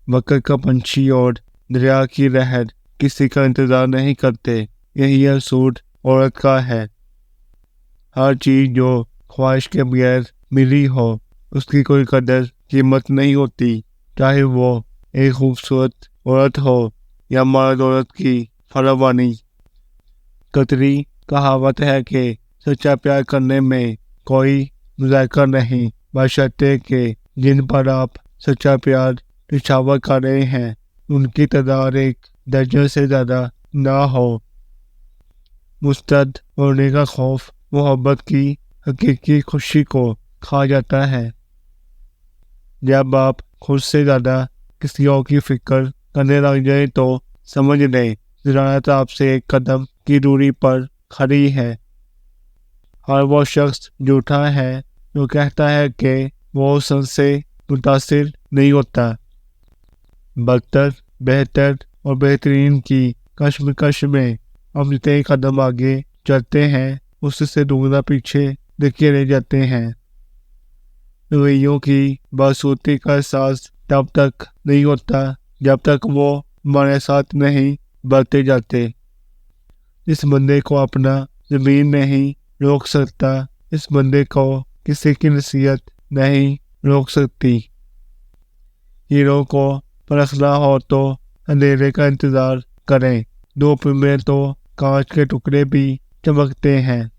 वक्त का पंछी और दरिया की लहर किसी का इंतजार नहीं करते। यही असूल औरत का है। हर चीज जो ख्वाहिश के बगैर मिली हो उसकी कोई कदर कीमत नहीं होती, चाहे वो एक खूबसूरत औरत हो या मर्द औरत की फरावानी। कतरी कहावत है कि सच्चा प्यार करने में कोई मुज़ायका नहीं, बशर्ते कि जिन पर आप सच्चा प्यार निछावर कर रहे हैं उनकी तादाद एक दर्जन से ज़्यादा ना हो। मुस्तद होने का खौफ मोहब्बत की हकीकी खुशी को खा जाता है। जब आप खुद से ज़्यादा किसी और की फिक्र करने लग जाए तो समझ लें ज़रात आपसे एक कदम की दूरी पर खड़ी है। हर वो शख्स झूठा है जो कहता है कि वो संसे मुतासिर नहीं होता। बदतर, बेहतर और बेहतरीन की कश्मकश में हम जितने कदम आगे चलते हैं उससे दूसरा पीछे दिखे रह जाते हैं। रवैयों की बदसूरती का एहसास तब तक नहीं होता जब तक वो हमारे साथ नहीं बढ़ते जाते। इस बंदे को अपना ज़मीन नहीं रोक सकता, इस बंदे को किसी की नसीहत नहीं रोक सकती। हीरो को परखना हो तो अंधेरे का इंतजार करें, धूप में तो कांच के टुकड़े भी चमकते हैं।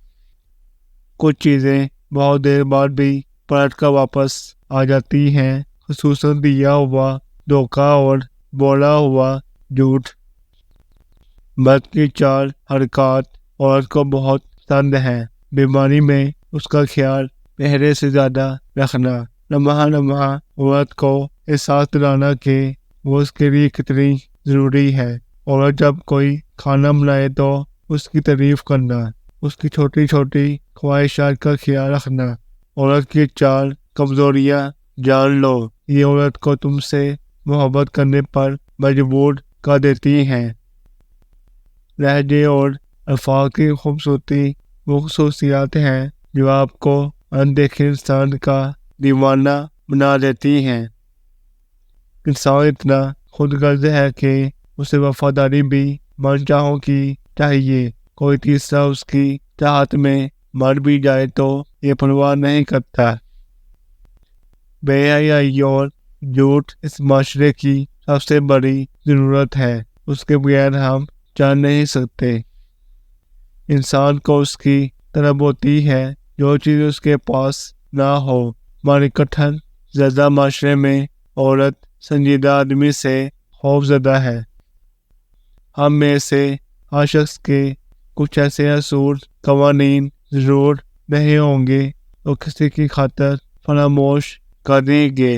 कुछ चीज़ें बहुत देर बाद भी पलट कर वापस आ जाती हैं, खुसूसन दिया हुआ धोखा और बोला हुआ झूठ। मर्द की चार हरकत औरत को बहुत पसंद है। बीमारी में उसका ख्याल पहले से ज़्यादा रखना, लम्हा लम्हा औरत को एहसास दिलाना कि वो उसके लिए कितनी ज़रूरी है। औरत जब कोई खाना बनाए तो उसकी तारीफ करना, उसकी छोटी छोटी ख्वाहिशात का ख्याल रखना। औरत की चार कमज़ोरियाँ जान लो, ये औरत को तुमसे मोहब्बत करने पर मजबूर कर देती हैं। लहजे और अल्फाज की खूबसूरती वो खसूसियात हैं जो आपको अनदेखे इंसान का दीवाना बना देती हैं। इंसान इतना खुदगर्ज है कि उसे वफादारी भी मनचाहों की चाहिए। कोई तीसरा उसकी चाहत में मर भी जाए तो ये परवाह नहीं करता। बेहयाई और झूठ इस माशरे की सबसे बड़ी ज़रूरत है, उसके बगैर हम चल नहीं सकते। इंसान को उसकी तलब होती है जो चीज़ उसके पास ना हो। हमारे कठिन ज़्यादा माशरे में औरत संजीदा आदमी से खौफज़दा है। हम में से हर शख्स के कुछ ऐसे असूल कवानीन ज़रूर नहीं होंगे तो किसी की खातर फरामोश कर देंगे।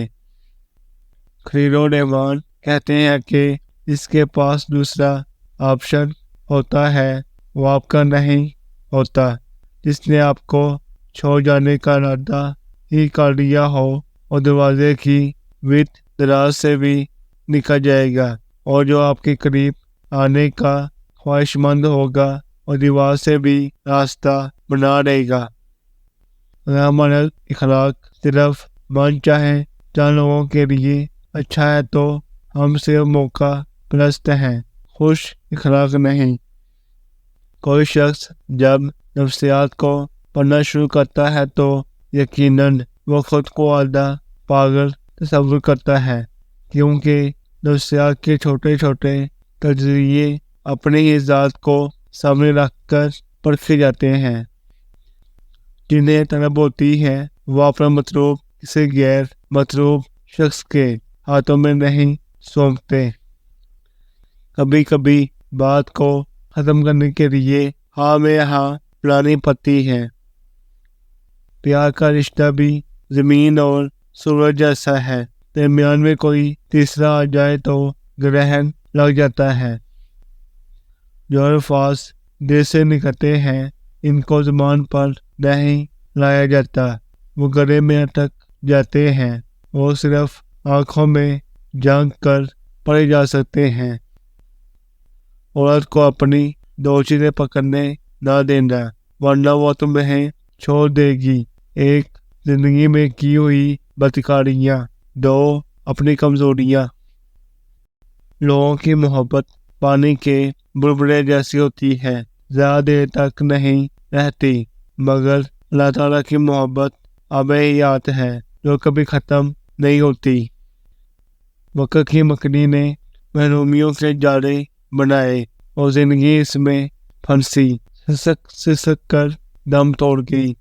खलील रहमान कहते हैं कि जिसके पास दूसरा ऑप्शन होता है वो आपका नहीं होता। जिसने आपको छोड़ जाने का इरादा ही कर लिया हो और दरवाजे की विद दराज से भी निकल जाएगा, और जो आपके करीब आने का ख्वाहिशमंद होगा और दीवार से भी रास्ता बना रहेगा। हमारा इखलाक सिर्फ मन चाहे चंद लोगों के लिए अच्छा है तो हम सिर्फ मौका परस्त हैं, खुश इखलाक नहीं। कोई शख्स जब नफ्सियात को पढ़ना शुरू करता है तो यकीनन वो खुद को आधा पागल तस्वुर करता है, क्योंकि नफ्सियात के छोटे छोटे तजरिए अपनी ही ज़ात को सामने रखकर परखे जाते हैं। जिन्हें तलब होती है वो अपना मतलूब किसी गैर मतलूब शख्स के हाथों में नहीं सौंपते। कभी कभी बात को ख़त्म करने के लिए हाँ में हाँ लानी पड़ती है। प्यार का रिश्ता भी ज़मीन और सूरज जैसा है, दरमियान में कोई तीसरा आ जाए तो ग्रहण लग जाता है। जो अल्फाज दिल से निकलते हैं इनको ज़ुबान पर नहीं लाया जाता, वो गले में अटक जाते हैं, वो सिर्फ आँखों में झांक कर पढ़े जा सकते हैं। औरत को अपनी दो चीज़ें पकड़ने ना देना, वरना वो तुम्हें छोड़ देगी। एक, जिंदगी में की हुई बदकारियाँ, दो, अपनी कमजोरियाँ। لوگوں کی محبت پانی کے بلبلے جیسی ہوتی ہے، زیادہ دیر تک نہیں رہتی، مگر اللہ تعالیٰ کی محبت آب حیات ہے جو کبھی ختم نہیں ہوتی۔ وقت کی مکڑی نے محرومیوں کے جالے بنائے اور زندگی اس میں پھنسی، سسک سسک کر دم توڑ گئی۔